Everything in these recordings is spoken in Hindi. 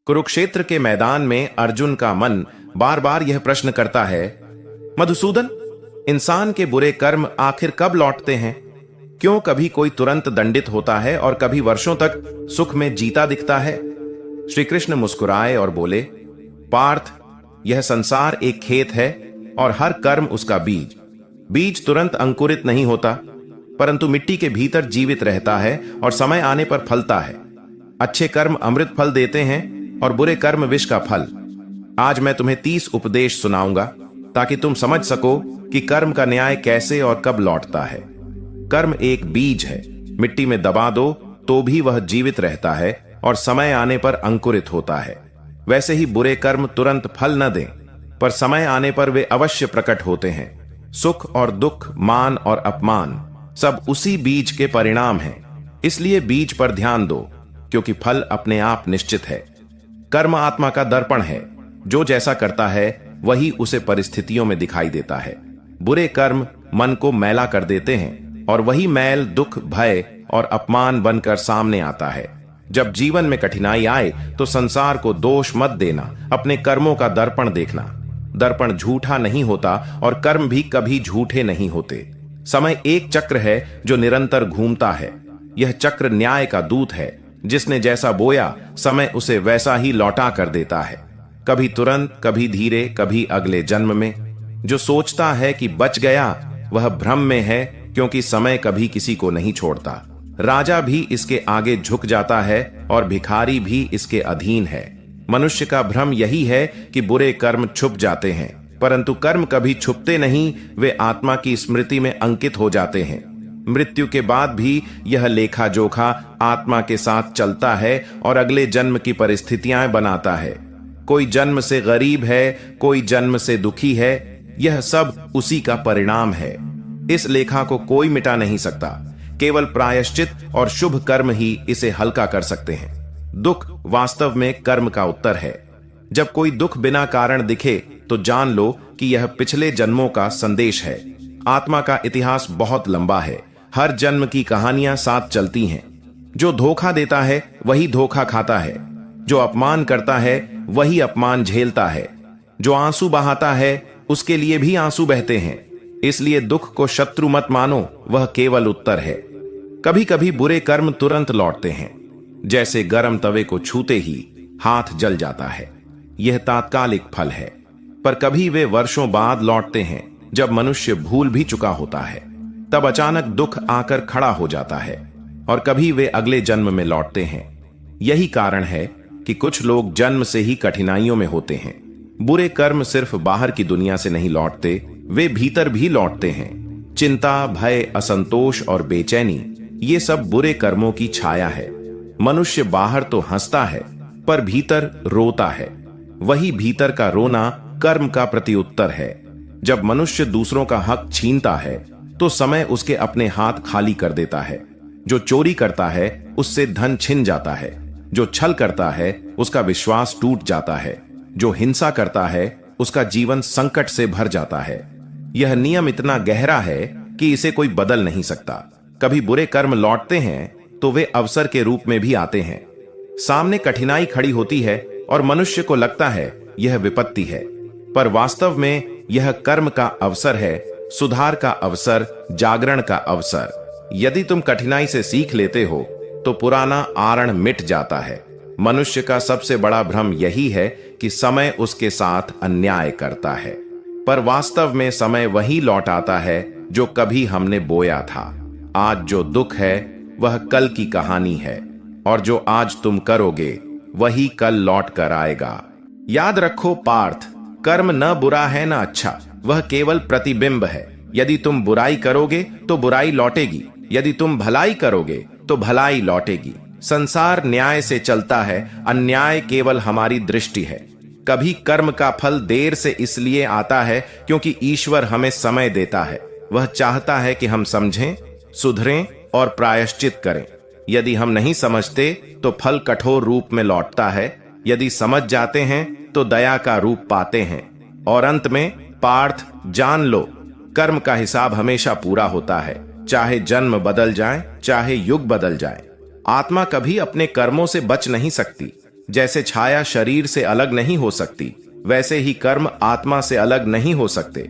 कुरुक्षेत्र के मैदान में अर्जुन का मन बार बार यह प्रश्न करता है, मधुसूदन, इंसान के बुरे कर्म आखिर कब लौटते हैं? क्यों कभी कोई तुरंत दंडित होता है और कभी वर्षों तक सुख में जीता दिखता है? श्री कृष्ण मुस्कुराए और बोले, पार्थ, यह संसार एक खेत है और हर कर्म उसका बीज। बीज तुरंत अंकुरित नहीं होता, परंतु मिट्टी के भीतर जीवित रहता है और समय आने पर फलता है। अच्छे कर्म अमृत फल देते हैं और बुरे कर्म विष का फल। आज मैं तुम्हें 30 उपदेश सुनाऊंगा ताकि तुम समझ सको कि कर्म का न्याय कैसे और कब लौटता है। कर्म एक बीज है, मिट्टी में दबा दो तो भी वह जीवित रहता है और समय आने पर अंकुरित होता है। वैसे ही बुरे कर्म तुरंत फल न दें, पर समय आने पर वे अवश्य प्रकट होते हैं। सुख और दुख, मान और अपमान सब उसी बीज के परिणाम हैं। इसलिए बीज पर ध्यान दो, क्योंकि फल अपने आप निश्चित है। कर्म आत्मा का दर्पण है, जो जैसा करता है वही उसे परिस्थितियों में दिखाई देता है। बुरे कर्म मन को मैला कर देते हैं और वही मैल दुख, भय और अपमान बनकर सामने आता है। जब जीवन में कठिनाई आए तो संसार को दोष मत देना, अपने कर्मों का दर्पण देखना। दर्पण झूठा नहीं होता और कर्म भी कभी झूठे नहीं होते। समय एक चक्र है जो निरंतर घूमता है। यह चक्र न्याय का दूत है, जिसने जैसा बोया समय उसे वैसा ही लौटा कर देता है। कभी तुरंत, कभी धीरे, कभी अगले जन्म में। जो सोचता है कि बच गया वह भ्रम में है, क्योंकि समय कभी किसी को नहीं छोड़ता। राजा भी इसके आगे झुक जाता है और भिखारी भी इसके अधीन है। मनुष्य का भ्रम यही है कि बुरे कर्म छुप जाते हैं, परंतु कर्म कभी छुपते नहीं, वे आत्मा की स्मृति में अंकित हो जाते हैं। मृत्यु के बाद भी यह लेखा जोखा आत्मा के साथ चलता है और अगले जन्म की परिस्थितियां बनाता है। कोई जन्म से गरीब है, कोई जन्म से दुखी है, यह सब उसी का परिणाम है। इस लेखा को कोई मिटा नहीं सकता। केवल प्रायश्चित और शुभ कर्म ही इसे हल्का कर सकते हैं। दुख वास्तव में कर्म का उत्तर है। जब कोई दुख बिना कारण दिखे तो जान लो कि यह पिछले जन्मों का संदेश है। आत्मा का इतिहास बहुत लंबा है। हर जन्म की कहानियां साथ चलती हैं। जो धोखा देता है वही धोखा खाता है। जो अपमान करता है वही अपमान झेलता है। जो आंसू बहाता है उसके लिए भी आंसू बहते हैं। इसलिए दुख को शत्रु मत मानो, वह केवल उत्तर है। कभी कभी बुरे कर्म तुरंत लौटते हैं, जैसे गर्म तवे को छूते ही हाथ जल जाता है। यह तात्कालिक फल है, पर कभी वे वर्षों बाद लौटते हैं, जब मनुष्य भूल भी चुका होता है। तब अचानक दुख आकर खड़ा हो जाता है और कभी वे अगले जन्म में लौटते हैं। यही कारण है कि कुछ लोग जन्म से ही कठिनाइयों में होते हैं। बुरे कर्म सिर्फ बाहर की दुनिया से नहीं लौटते, वे भीतर भी लौटते हैं। चिंता, भय, असंतोष और बेचैनी, ये सब बुरे कर्मों की छाया है। मनुष्य बाहर तो हंसता है, पर भीतर रोता है। वही भीतर का रोना कर्म का प्रत्युत्तर है। जब मनुष्य दूसरों का हक छीनता है तो समय उसके अपने हाथ खाली कर देता है। जो चोरी करता है उससे धन छिन जाता है। जो छल करता है उसका विश्वास टूट जाता है। जो हिंसा करता है उसका जीवन संकट से भर जाता है। यह नियम इतना गहरा है कि इसे कोई बदल नहीं सकता। कभी बुरे कर्म लौटते हैं तो वे अवसर के रूप में भी आते हैं। सामने कठिनाई खड़ी होती है और मनुष्य को लगता है यह विपत्ति है, पर वास्तव में यह कर्म का अवसर है, सुधार का अवसर, जागरण का अवसर। यदि तुम कठिनाई से सीख लेते हो तो पुराना आरण मिट जाता है। मनुष्य का सबसे बड़ा भ्रम यही है कि समय उसके साथ अन्याय करता है, पर वास्तव में समय वही लौट आता है जो कभी हमने बोया था। आज जो दुख है वह कल की कहानी है, और जो आज तुम करोगे वही कल लौट कर आएगा। याद रखो पार्थ, कर्म न बुरा है न अच्छा, वह केवल प्रतिबिंब है। यदि तुम बुराई करोगे तो बुराई लौटेगी, यदि तुम भलाई करोगे तो भलाई लौटेगी। संसार न्याय से चलता है, अन्याय केवल हमारी दृष्टि है। कभी कर्म का फल देर से इसलिए आता है क्योंकि ईश्वर हमें समय देता है। वह चाहता है कि हम समझें, सुधरें और प्रायश्चित करें। यदि हम नहीं समझते तो फल कठोर रूप में लौटता है। यदि समझ जाते हैं तो दया का रूप पाते हैं। और अंत में पार्थ, जान लो, कर्म का हिसाब हमेशा पूरा होता है, चाहे जन्म बदल जाए, चाहे युग बदल जाए। आत्मा कभी अपने कर्मों से बच नहीं सकती। जैसे छाया शरीर से अलग नहीं हो सकती, वैसे ही कर्म आत्मा से अलग नहीं हो सकते।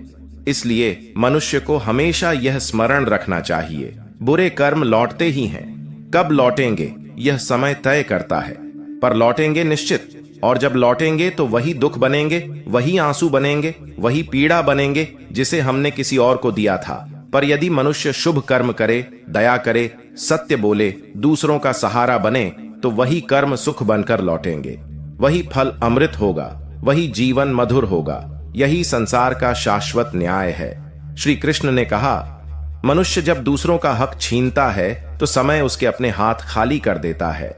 इसलिए मनुष्य को हमेशा यह स्मरण रखना चाहिए, बुरे कर्म लौटते ही हैं। कब लौटेंगे यह समय तय करता है, पर लौटेंगे निश्चित। और जब लौटेंगे तो वही दुख बनेंगे, वही आंसू बनेंगे, वही पीड़ा बनेंगे जिसे हमने किसी और को दिया था। पर यदि मनुष्य शुभ कर्म करे, दया करे, सत्य बोले, दूसरों का सहारा बने, तो वही कर्म सुख बनकर लौटेंगे। वही फल अमृत होगा, वही जीवन मधुर होगा। यही संसार का शाश्वत न्याय है। श्री कृष्ण ने कहा, मनुष्य जब दूसरों का हक छीनता है तो समय उसके अपने हाथ खाली कर देता है।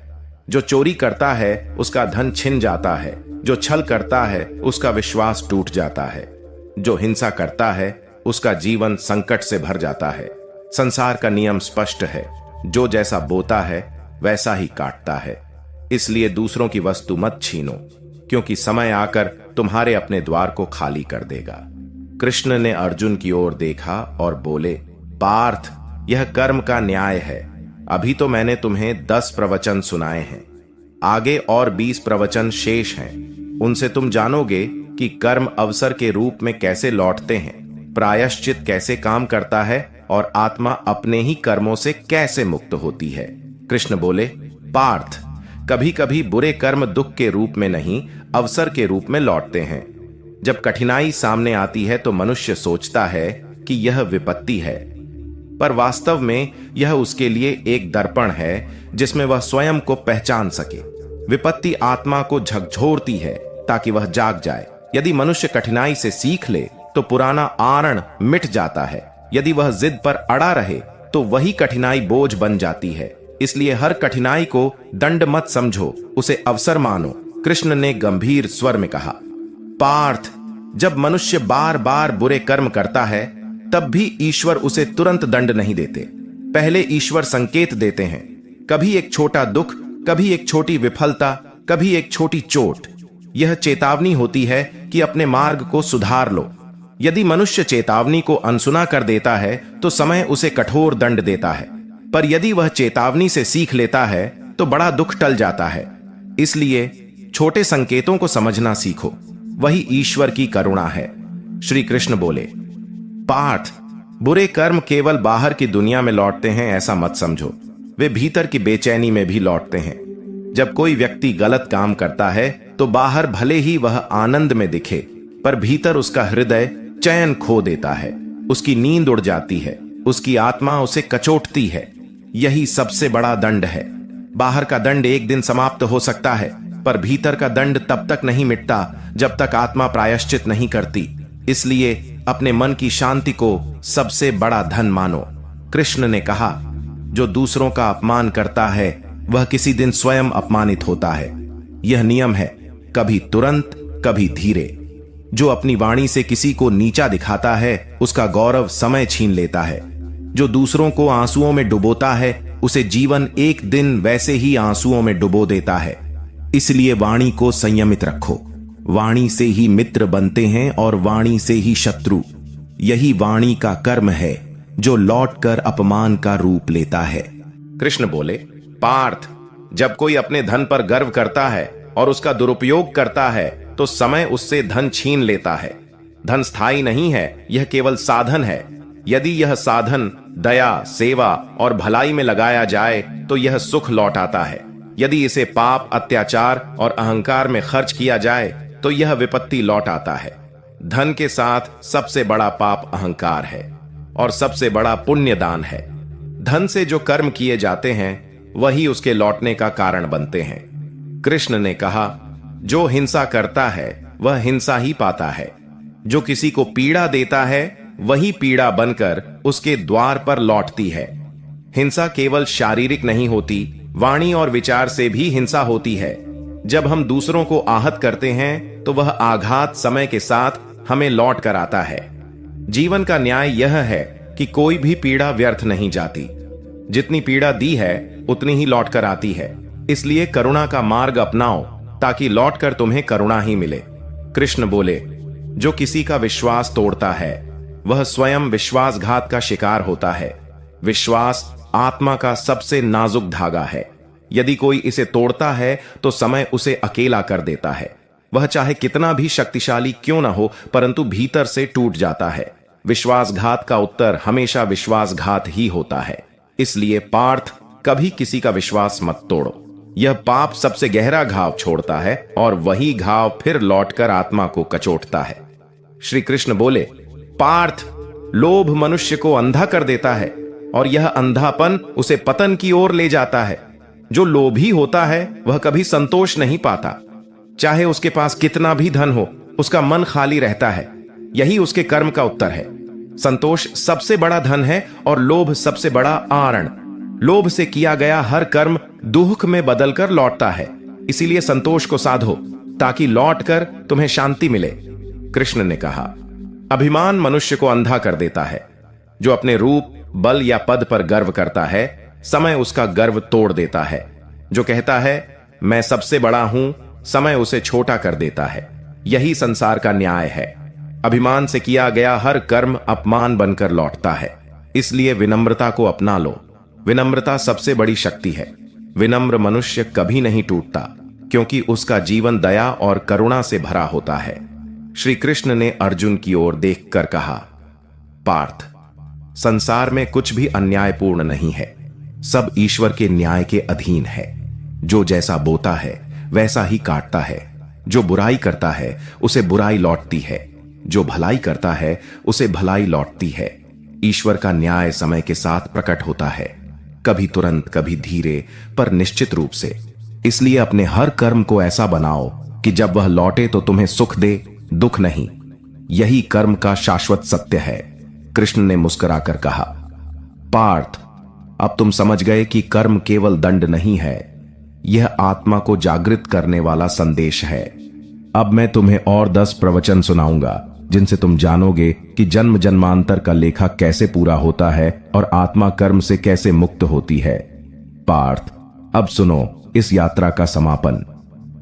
जो चोरी करता है उसका धन छिन जाता है, जो छल करता है उसका विश्वास टूट जाता है, जो हिंसा करता है उसका जीवन संकट से भर जाता है। संसार का नियम स्पष्ट है, जो जैसा बोता है वैसा ही काटता है। इसलिए दूसरों की वस्तु मत छीनो, क्योंकि समय आकर तुम्हारे अपने द्वार को खाली कर देगा। कृष्ण ने अर्जुन की ओर देखा और बोले, पार्थ, यह कर्म का न्याय है। अभी तो मैंने तुम्हें 10 प्रवचन सुनाए हैं, आगे और 20 प्रवचन शेष हैं। उनसे तुम जानोगे कि कर्म अवसर के रूप में कैसे लौटते हैं, प्रायश्चित कैसे काम करता है और आत्मा अपने ही कर्मों से कैसे मुक्त होती है। कृष्ण बोले, पार्थ, कभी कभी बुरे कर्म दुख के रूप में नहीं, अवसर के रूप में लौटते हैं। जब कठिनाई सामने आती है तो मनुष्य सोचता है कि यह विपत्ति है, पर वास्तव में यह उसके लिए एक दर्पण है जिसमें वह स्वयं को पहचान सके। विपत्ति आत्मा को झकझोरती है ताकि वह जाग जाए। यदि मनुष्य कठिनाई से सीख ले तो पुराना आरण मिट जाता है। यदि वह जिद पर अड़ा रहे तो वही कठिनाई बोझ बन जाती है। इसलिए हर कठिनाई को दंड मत समझो, उसे अवसर मानो। कृष्ण ने गंभीर स्वर में कहा, पार्थ, जब मनुष्य बार बार बुरे कर्म करता है तब भी ईश्वर उसे तुरंत दंड नहीं देते। पहले ईश्वर संकेत देते हैं, कभी एक छोटा दुख, कभी एक छोटी विफलता, कभी एक छोटी चोट। यह चेतावनी होती है कि अपने मार्ग को सुधार लो। यदि मनुष्य चेतावनी को अनसुना कर देता है तो समय उसे कठोर दंड देता है, पर यदि वह चेतावनी से सीख लेता है तो बड़ा दुख टल जाता है। इसलिए छोटे संकेतों को समझना सीखो, वही ईश्वर की करुणा है। श्री कृष्ण बोले, पार्थ, बुरे कर्म केवल बाहर की दुनिया में लौटते हैं ऐसा मत समझो, वे भीतर की बेचैनी में भी लौटते हैं। जब कोई व्यक्ति गलत काम करता है तो बाहर भले ही वह आनंद में दिखे, पर भीतर उसका हृदय चैन खो देता है, उसकी नींद उड़ जाती है, उसकी आत्मा उसे कचोटती है। यही सबसे बड़ा दंड है। बाहर का दंड एक दिन समाप्त हो सकता है, पर भीतर का दंड तब तक नहीं मिटता जब तक आत्मा प्रायश्चित नहीं करती। इसलिए अपने मन की शांति को सबसे बड़ा धन मानो। कृष्ण ने कहा, जो दूसरों का अपमान करता है वह किसी दिन स्वयं अपमानित होता है। यह नियम है, कभी तुरंत कभी धीरे। जो अपनी वाणी से किसी को नीचा दिखाता है उसका गौरव समय छीन लेता है। जो दूसरों को आंसुओं में डुबोता है उसे जीवन एक दिन वैसे ही आंसुओं में डुबो देता है। इसलिए वाणी को संयमित रखो। वाणी से ही मित्र बनते हैं और वाणी से ही शत्रु। यही वाणी का कर्म है जो लौटकर अपमान का रूप लेता है। कृष्ण बोले, पार्थ, जब कोई अपने धन पर गर्व करता है और उसका दुरुपयोग करता है तो समय उससे धन छीन लेता है। धन स्थायी नहीं है, यह केवल साधन है। यदि यह साधन दया, सेवा और भलाई में लगाया जाए तो यह सुख लौट आता है। यदि इसे पाप, अत्याचार और अहंकार में खर्च किया जाए तो यह विपत्ति लौट आता है। धन के साथ सबसे बड़ा पाप अहंकार है और सबसे बड़ा पुण्य दान है। धन से जो कर्म किए जाते हैं वही उसके लौटने का कारण बनते हैं। कृष्ण ने कहा, जो हिंसा करता है वह हिंसा ही पाता है। जो किसी को पीड़ा देता है वही पीड़ा बनकर उसके द्वार पर लौटती है। हिंसा केवल शारीरिक नहीं होती, वाणी और विचार से भी हिंसा होती है। जब हम दूसरों को आहत करते हैं तो वह आघात समय के साथ हमें लौट कर आता है। जीवन का न्याय यह है कि कोई भी पीड़ा व्यर्थ नहीं जाती। जितनी पीड़ा दी है उतनी ही लौट कर आती है। इसलिए करुणा का मार्ग अपनाओ ताकि लौटकर तुम्हें करुणा ही मिले। कृष्ण बोले, जो किसी का विश्वास तोड़ता है वह स्वयं विश्वासघात का शिकार होता है। विश्वास आत्मा का सबसे नाजुक धागा है। यदि कोई इसे तोड़ता है तो समय उसे अकेला कर देता है। वह चाहे कितना भी शक्तिशाली क्यों ना हो, परंतु भीतर से टूट जाता है। विश्वासघात का उत्तर हमेशा विश्वासघात ही होता है। इसलिए पार्थ, कभी किसी का विश्वास मत तोड़ो। यह पाप सबसे गहरा घाव छोड़ता है और वही घाव फिर लौटकर आत्मा को कचोटता है। श्री कृष्ण बोले, पार्थ, लोभ मनुष्य को अंधा कर देता है और यह अंधापन उसे पतन की ओर ले जाता है। जो लोभी होता है वह कभी संतोष नहीं पाता। चाहे उसके पास कितना भी धन हो, उसका मन खाली रहता है। यही उसके कर्म का उत्तर है। संतोष सबसे बड़ा धन है और लोभ सबसे बड़ा आरण। लोभ से किया गया हर कर्म दुख में बदलकर लौटता है। इसीलिए संतोष को साधो ताकि लौटकर तुम्हें शांति मिले। कृष्ण ने कहा, अभिमान मनुष्य को अंधा कर देता है। जो अपने रूप, बल या पद पर गर्व करता है, समय उसका गर्व तोड़ देता है। जो कहता है मैं सबसे बड़ा हूं, समय उसे छोटा कर देता है। यही संसार का न्याय है। अभिमान से किया गया हर कर्म अपमान बनकर लौटता है। इसलिए विनम्रता को अपना लो। विनम्रता सबसे बड़ी शक्ति है। विनम्र मनुष्य कभी नहीं टूटता, क्योंकि उसका जीवन दया और करुणा से भरा होता है। श्री कृष्ण ने अर्जुन की ओर देखकर कहा, पार्थ, संसार में कुछ भी अन्यायपूर्ण नहीं है। सब ईश्वर के न्याय के अधीन है। जो जैसा बोता है वैसा ही काटता है। जो बुराई करता है उसे बुराई लौटती है। जो भलाई करता है उसे भलाई लौटती है। ईश्वर का न्याय समय के साथ प्रकट होता है, कभी तुरंत, कभी धीरे, पर निश्चित रूप से। इसलिए अपने हर कर्म को ऐसा बनाओ कि जब वह लौटे तो तुम्हें सुख दे, दुख नहीं। यही कर्म का शाश्वत सत्य है। कृष्ण ने मुस्कुराकर कहा, पार्थ, अब तुम समझ गए कि कर्म केवल दंड नहीं है, यह आत्मा को जागृत करने वाला संदेश है। अब मैं तुम्हें और 10 प्रवचन सुनाऊंगा, जिनसे तुम जानोगे कि जन्म जन्मांतर का लेखा कैसे पूरा होता है और आत्मा कर्म से कैसे मुक्त होती है। पार्थ, अब सुनो इस यात्रा का समापन।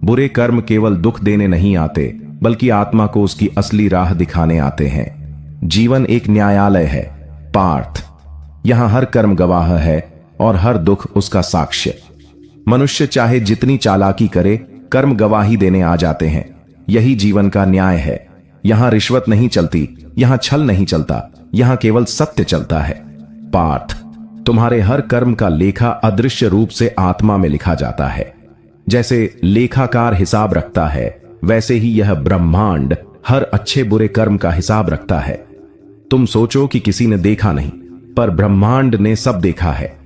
बुरे कर्म केवल दुख देने नहीं आते, बल्कि आत्मा को उसकी असली राह दिखाने आते हैं। जीवन एक न्यायालय है पार्थ। यहां हर कर्म गवाह है और हर दुख उसका साक्ष्य। मनुष्य चाहे जितनी चालाकी करे, कर्म गवाही देने आ जाते हैं। यही जीवन का न्याय है। यहां रिश्वत नहीं चलती, यहां छल नहीं चलता, यहां केवल सत्य चलता है। पार्थ, तुम्हारे हर कर्म का लेखा अदृश्य रूप से आत्मा में लिखा जाता है। जैसे लेखाकार हिसाब रखता है, वैसे ही यह ब्रह्मांड हर अच्छे बुरे कर्म का हिसाब रखता है। तुम सोचो कि किसी ने देखा नहीं, पर ब्रह्मांड ने सब देखा है।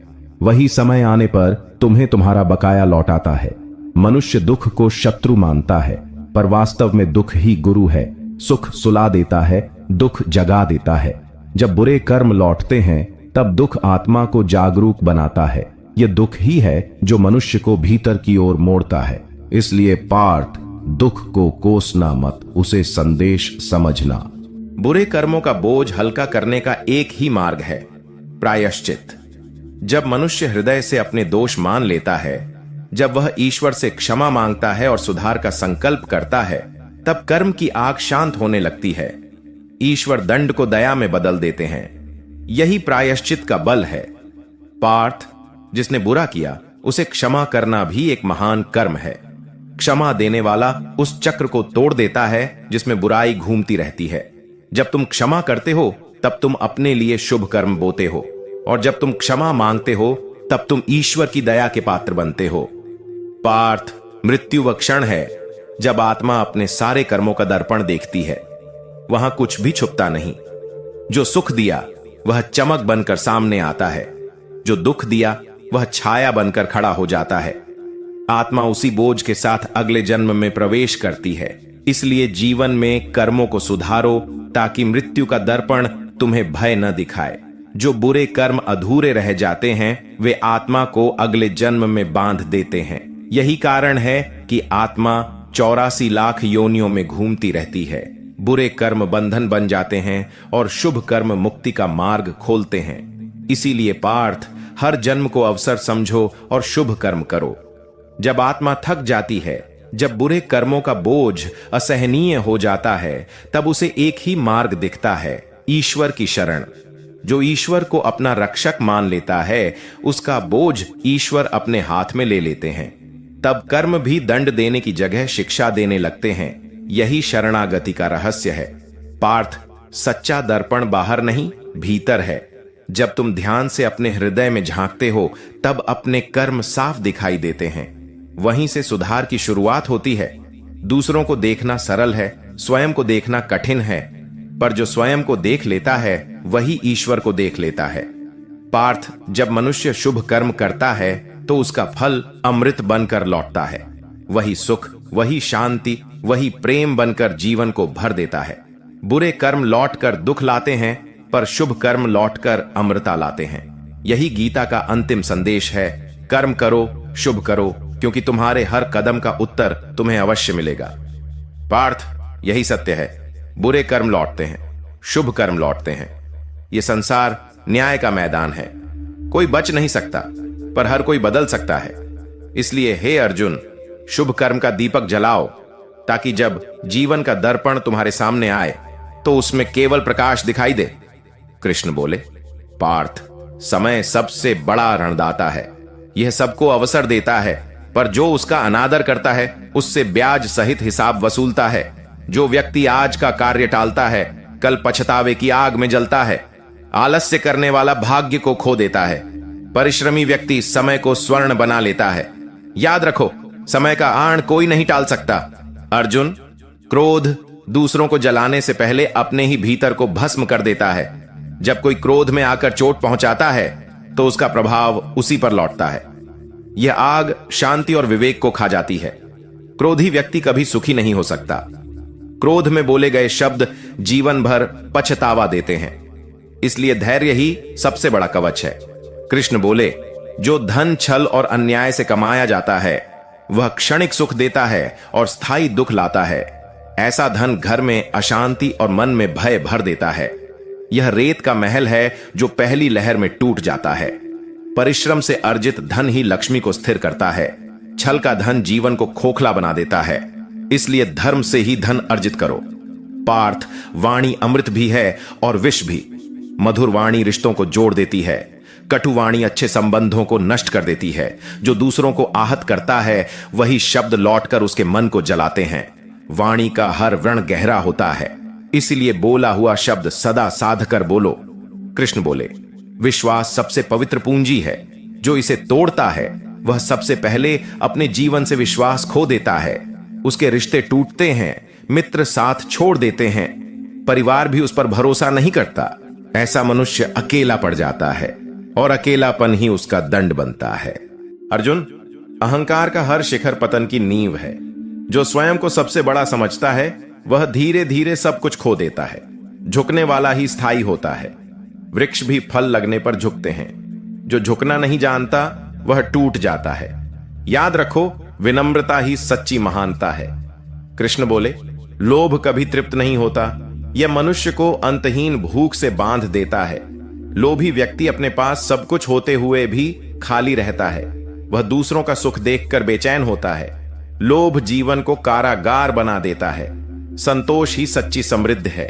वही समय आने पर तुम्हें तुम्हारा बकाया लौटाता है। मनुष्य दुख को शत्रु मानता है, पर वास्तव में दुख ही गुरु है। सुख सुला देता है, दुख जगा देता है। जब बुरे कर्म लौटते हैं, तब दुख आत्मा को जागरूक बनाता है। यह दुख ही है जो मनुष्य को भीतर की ओर मोड़ता है। इसलिए पार्थ, दुख को कोसना मत, उसे संदेश समझना। बुरे कर्मों का बोझ हल्का करने का एक ही मार्ग है, प्रायश्चित। जब मनुष्य हृदय से अपने दोष मान लेता है, जब वह ईश्वर से क्षमा मांगता है और सुधार का संकल्प करता है, तब कर्म की आग शांत होने लगती है। ईश्वर दंड को दया में बदल देते हैं। यही प्रायश्चित का बल है। पार्थ, जिसने बुरा किया उसे क्षमा करना भी एक महान कर्म है। क्षमा देने वाला उस चक्र को तोड़ देता है जिसमें बुराई घूमती रहती है। जब तुम क्षमा करते हो तब तुम अपने लिए शुभ कर्म बोते हो, और जब तुम क्षमा मांगते हो तब तुम ईश्वर की दया के पात्र बनते हो। पार्थ, मृत्यु वह क्षण है जब आत्मा अपने सारे कर्मों का दर्पण देखती है। वहां कुछ भी छुपता नहीं। जो सुख दिया वह चमक बनकर सामने आता है, जो दुख दिया वह छाया बनकर खड़ा हो जाता है। आत्मा उसी बोझ के साथ अगले जन्म में प्रवेश करती है। इसलिए जीवन में कर्मों को सुधारो ताकि मृत्यु का दर्पण तुम्हें भय न दिखाए। जो बुरे कर्म अधूरे रह जाते हैं, वे आत्मा को अगले जन्म में बांध देते हैं। यही कारण है कि आत्मा 84 लाख योनियों में घूमती रहती है। बुरे कर्म बंधन बन जाते हैं और शुभ कर्म मुक्ति का मार्ग खोलते हैं। इसीलिए पार्थ, हर जन्म को अवसर समझो और शुभ कर्म करो। जब आत्मा थक जाती है, जब बुरे कर्मों का बोझ असहनीय हो जाता है, तब उसे एक ही मार्ग दिखता है, ईश्वर की शरण। जो ईश्वर को अपना रक्षक मान लेता है, उसका बोझ ईश्वर अपने हाथ में ले लेते हैं। तब कर्म भी दंड देने की जगह शिक्षा देने लगते हैं। यही शरणागति का रहस्य है। पार्थ, सच्चा दर्पण बाहर नहीं, भीतर है। जब तुम ध्यान से अपने हृदय में झांकते हो, तब अपने कर्म साफ दिखाई देते हैं। वहीं से सुधार की शुरुआत होती है। दूसरों को देखना सरल है, स्वयं को देखना कठिन है। पर जो स्वयं को देख लेता है, वही ईश्वर को देख लेता है। पार्थ, जब मनुष्य शुभ कर्म करता है, तो उसका फल अमृत बनकर लौटता है। वही सुख, वही शांति, वही प्रेम बनकर जीवन को भर देता है। बुरे कर्म लौटकर दुख लाते हैं, पर शुभ कर्म लौटकर अमृता लाते हैं। यही गीता का अंतिम संदेश है। कर्म करो, शुभ करो, क्योंकि तुम्हारे हर कदम का उत्तर तुम्हें अवश्य मिलेगा। पार्थ, यही सत्य है। बुरे कर्म लौटते हैं, शुभ कर्म लौटते हैं। यह संसार न्याय का मैदान है। कोई बच नहीं सकता, पर हर कोई बदल सकता है। इसलिए हे अर्जुन, शुभ कर्म का दीपक जलाओ, ताकि जब जीवन का दर्पण तुम्हारे सामने आए, तो उसमें केवल प्रकाश दिखाई दे। कृष्ण बोले, पार्थ, समय सबसे बड़ा रणदाता है। यह सबको अवसर देता है, पर जो उसका अनादर करता है, उससे ब्याज सहित हिसाब वसूलता है। जो व्यक्ति आज का कार्य टालता है, कल पछतावे की आग में जलता है। आलस्य करने वाला भाग्य को खो देता है। परिश्रमी व्यक्ति समय को स्वर्ण बना लेता है। याद रखो, समय का आण कोई नहीं टाल सकता। अर्जुन, क्रोध दूसरों को जलाने से पहले अपने ही भीतर को भस्म कर देता है। जब कोई क्रोध में आकर चोट पहुंचाता है, तो उसका प्रभाव उसी पर लौटता है। यह आग शांति और विवेक को खा जाती है। क्रोधी व्यक्ति कभी सुखी नहीं हो सकता। क्रोध में बोले गए शब्द जीवन भर पछतावा देते हैं। इसलिए धैर्य ही सबसे बड़ा कवच है। कृष्ण बोले, जो धन छल और अन्याय से कमाया जाता है, वह क्षणिक सुख देता है और स्थायी दुख लाता है। ऐसा धन घर में अशांति और मन में भय भर देता है। यह रेत का महल है जो पहली लहर में टूट जाता है। परिश्रम से अर्जित धन ही लक्ष्मी को स्थिर करता है। छल का धन जीवन को खोखला बना देता है। इसलिए धर्म से ही धन अर्जित करो। पार्थ, वाणी अमृत भी है और विष भी। मधुर वाणी रिश्तों को जोड़ देती है। कटु वाणी अच्छे संबंधों को नष्ट कर देती है। जो दूसरों को आहत करता है, वही शब्द लौटकर उसके मन को जलाते हैं। वाणी का हर व्रण गहरा होता है, इसलिए बोला हुआ शब्द सदा साध कर बोलो। कृष्ण बोले, विश्वास सबसे पवित्र पूंजी है। जो इसे तोड़ता है, वह सबसे पहले अपने जीवन से विश्वास खो देता है। उसके रिश्ते टूटते हैं, मित्र साथ छोड़ देते हैं, परिवार भी उस पर भरोसा नहीं करता। ऐसा मनुष्य अकेला पड़ जाता है और अकेलापन ही उसका दंड बनता है। अर्जुन, अहंकार का हर शिखर पतन की नींव है। जो स्वयं को सबसे बड़ा समझता है, वह धीरे धीरे सब कुछ खो देता है। झुकने वाला ही स्थायी होता है। वृक्ष भी फल लगने पर झुकते हैं। जो झुकना नहीं जानता, वह टूट जाता है। याद रखो, विनम्रता ही सच्ची महानता है। कृष्ण बोले, लोभ कभी तृप्त नहीं होता। यह मनुष्य को अंतहीन भूख से बांध देता है। लोभी व्यक्ति अपने पास सब कुछ होते हुए भी खाली रहता है। वह दूसरों का सुख देखकर बेचैन होता है। लोभ जीवन को कारागार बना देता है। संतोष ही सच्ची समृद्धि है।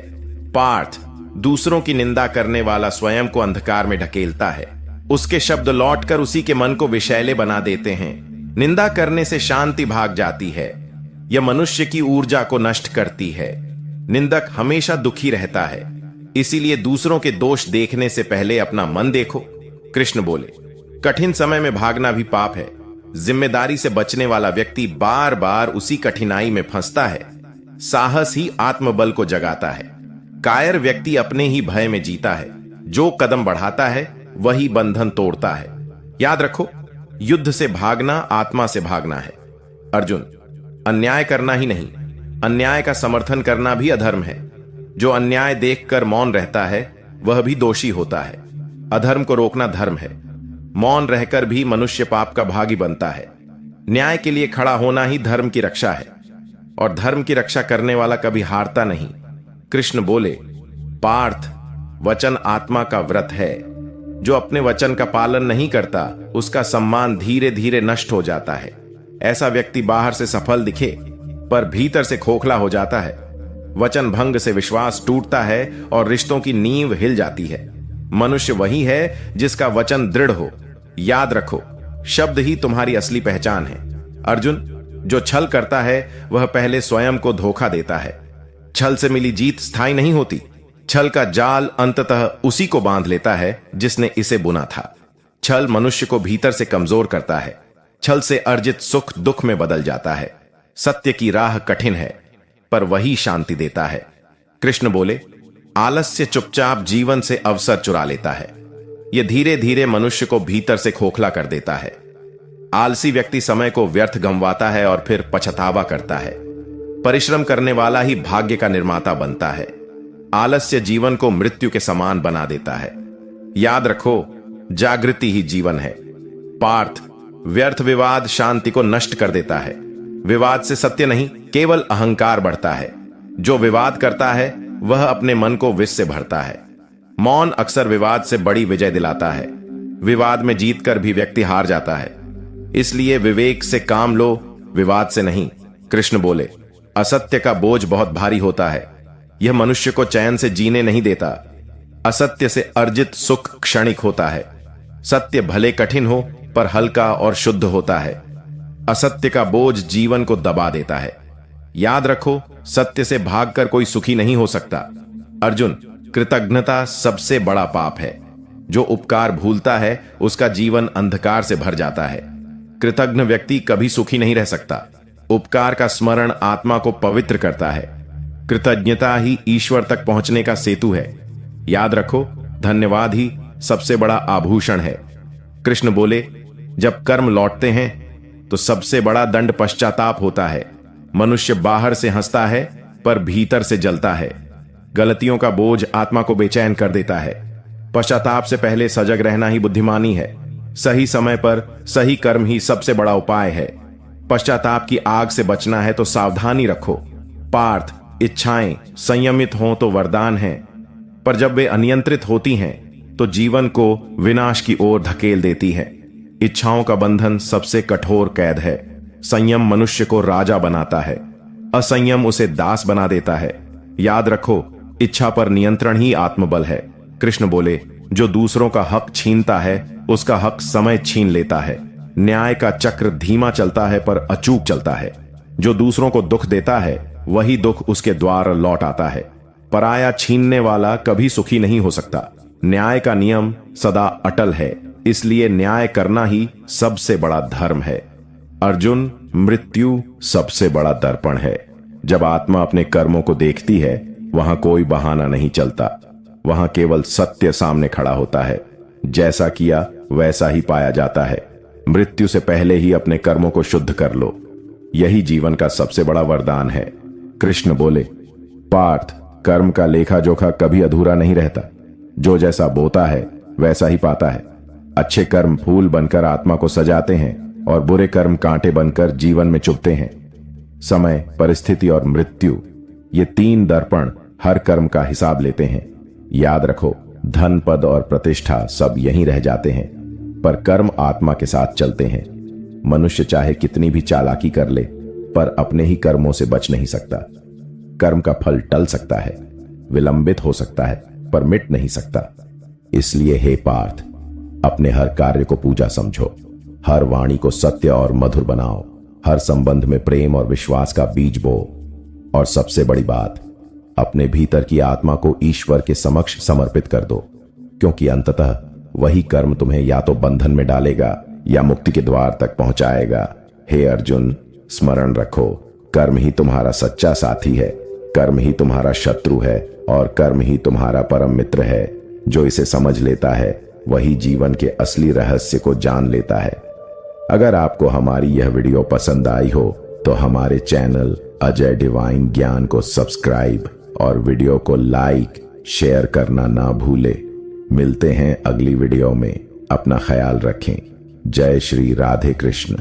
पार्थ, दूसरों की निंदा करने वाला स्वयं को अंधकार में ढकेलता है। उसके शब्द लौटकर उसी के मन को विषैले बना देते हैं। निंदा करने से शांति भाग जाती है। यह मनुष्य की ऊर्जा को नष्ट करती है। निंदक हमेशा दुखी रहता है। इसीलिए दूसरों के दोष देखने से पहले अपना मन देखो। कृष्ण बोले, कठिन समय में भागना भी पाप है। जिम्मेदारी से बचने वाला व्यक्ति बार बार उसी कठिनाई में फंसता है। साहस ही आत्मबल को जगाता है। कायर व्यक्ति अपने ही भय में जीता है। जो कदम बढ़ाता है, वही बंधन तोड़ता है। याद रखो, युद्ध से भागना आत्मा से भागना है। अर्जुन, अन्याय करना ही नहीं, अन्याय का समर्थन करना भी अधर्म है। जो अन्याय देखकर मौन रहता है, वह भी दोषी होता है। अधर्म को रोकना धर्म है। मौन रहकर भी मनुष्य पाप का भागी बनता है। न्याय के लिए खड़ा होना ही धर्म की रक्षा है, और धर्म की रक्षा करने वाला कभी हारता नहीं। कृष्ण बोले, पार्थ, वचन आत्मा का व्रत है। जो अपने वचन का पालन नहीं करता, उसका सम्मान धीरे धीरे नष्ट हो जाता है। ऐसा व्यक्ति बाहर से सफल दिखे, पर भीतर से खोखला हो जाता है। वचन भंग से विश्वास टूटता है और रिश्तों की नींव हिल जाती है। मनुष्य वही है जिसका वचन दृढ़ हो। याद रखो, शब्द ही तुम्हारी असली पहचान है। अर्जुन, जो छल करता है वह पहले स्वयं को धोखा देता है। छल से मिली जीत स्थायी नहीं होती। छल का जाल अंततः उसी को बांध लेता है जिसने इसे बुना था। छल मनुष्य को भीतर से कमजोर करता है। छल से अर्जित सुख दुख में बदल जाता है। सत्य की राह कठिन है, पर वही शांति देता है। कृष्ण बोले, आलस्य चुपचाप जीवन से अवसर चुरा लेता है। यह धीरे धीरे मनुष्य को भीतर से खोखला कर देता है। आलसी व्यक्ति समय को व्यर्थ गंवाता है और फिर पछतावा करता है। परिश्रम करने वाला ही भाग्य का निर्माता बनता है। आलस्य जीवन को मृत्यु के समान बना देता है। याद रखो, जागृति ही जीवन है। पार्थ, व्यर्थ विवाद शांति को नष्ट कर देता है। विवाद से सत्य नहीं, केवल अहंकार बढ़ता है। जो विवाद करता है वह अपने मन को विष से भरता है। मौन अक्सर विवाद से बड़ी विजय दिलाता है। विवाद में जीतकर भी व्यक्ति हार जाता है। इसलिए विवेक से काम लो, विवाद से नहीं। कृष्ण बोले, असत्य का बोझ बहुत भारी होता है। यह मनुष्य को चैन से जीने नहीं देता। असत्य से अर्जित सुख क्षणिक होता है। सत्य भले कठिन हो पर हल्का और शुद्ध होता है। असत्य का बोझ जीवन को दबा देता है। याद रखो, सत्य से भागकर कोई सुखी नहीं हो सकता। अर्जुन, कृतज्ञता सबसे बड़ा पाप है। जो उपकार भूलता है उसका जीवन अंधकार से भर जाता है। कृतज्ञ व्यक्ति कभी सुखी नहीं रह सकता। उपकार का स्मरण आत्मा को पवित्र करता है। कृतज्ञता ही ईश्वर तक पहुंचने का सेतु है। याद रखो, धन्यवाद ही सबसे बड़ा आभूषण है। कृष्ण बोले, जब कर्म लौटते हैं तो सबसे बड़ा दंड पश्चाताप होता है। मनुष्य बाहर से हंसता है पर भीतर से जलता है। गलतियों का बोझ आत्मा को बेचैन कर देता है। पश्चाताप से पहले सजग रहना ही बुद्धिमानी है। सही समय पर सही कर्म ही सबसे बड़ा उपाय है। पश्चाताप की आग से बचना है तो सावधानी रखो। पार्थ, इच्छाएं संयमित हों तो वरदान है, पर जब वे अनियंत्रित होती हैं तो जीवन को विनाश की ओर धकेल देती है। इच्छाओं का बंधन सबसे कठोर कैद है। संयम मनुष्य को राजा बनाता है, असंयम उसे दास बना देता है। याद रखो, इच्छा पर नियंत्रण ही आत्मबल है। कृष्ण बोले, जो दूसरों का हक छीनता है उसका हक समय छीन लेता है। न्याय का चक्र धीमा चलता है पर अचूक चलता है। जो दूसरों को दुख देता है वही दुख उसके द्वार लौट आता है। पराया छीनने वाला कभी सुखी नहीं हो सकता। न्याय का नियम सदा अटल है, इसलिए न्याय करना ही सबसे बड़ा धर्म है। अर्जुन, मृत्यु सबसे बड़ा दर्पण है। जब आत्मा अपने कर्मों को देखती है वहां कोई बहाना नहीं चलता। वहां केवल सत्य सामने खड़ा होता है। जैसा किया वैसा ही पाया जाता है। मृत्यु से पहले ही अपने कर्मों को शुद्ध कर लो, यही जीवन का सबसे बड़ा वरदान है। कृष्ण बोले, पार्थ, कर्म का लेखा जोखा कभी अधूरा नहीं रहता। जो जैसा बोता है वैसा ही पाता है। अच्छे कर्म फूल बनकर आत्मा को सजाते हैं और बुरे कर्म कांटे बनकर जीवन में चुभते हैं। समय, परिस्थिति और मृत्यु, ये तीन दर्पण हर कर्म का हिसाब लेते हैं। याद रखो, धन, पद और प्रतिष्ठा सब यहीं रह जाते हैं, पर कर्म आत्मा के साथ चलते हैं। मनुष्य चाहे कितनी भी चालाकी कर ले पर अपने ही कर्मों से बच नहीं सकता। कर्म का फल टल सकता है, विलंबित हो सकता है, पर मिट नहीं सकता। इसलिए हे पार्थ, अपने हर कार्य को पूजा समझो। हर वाणी को सत्य और मधुर बनाओ। हर संबंध में प्रेम और विश्वास का बीज बो। और सबसे बड़ी बात, अपने भीतर की आत्मा को ईश्वर के समक्ष समर्पित कर दो, क्योंकि अंततः वही कर्म तुम्हें या तो बंधन में डालेगा या मुक्ति के द्वार तक पहुंचाएगा। हे अर्जुन, स्मरण रखो, कर्म ही तुम्हारा सच्चा साथी है, कर्म ही तुम्हारा शत्रु है और कर्म ही तुम्हारा परम मित्र है। जो इसे समझ लेता है वही जीवन के असली रहस्य को जान लेता है। अगर आपको हमारी यह वीडियो पसंद आई हो तो हमारे चैनल अजय डिवाइन ज्ञान को सब्सक्राइब और वीडियो को लाइक शेयर करना ना भूले। मिलते हैं अगली वीडियो में। अपना ख्याल रखें। जय श्री राधे कृष्ण।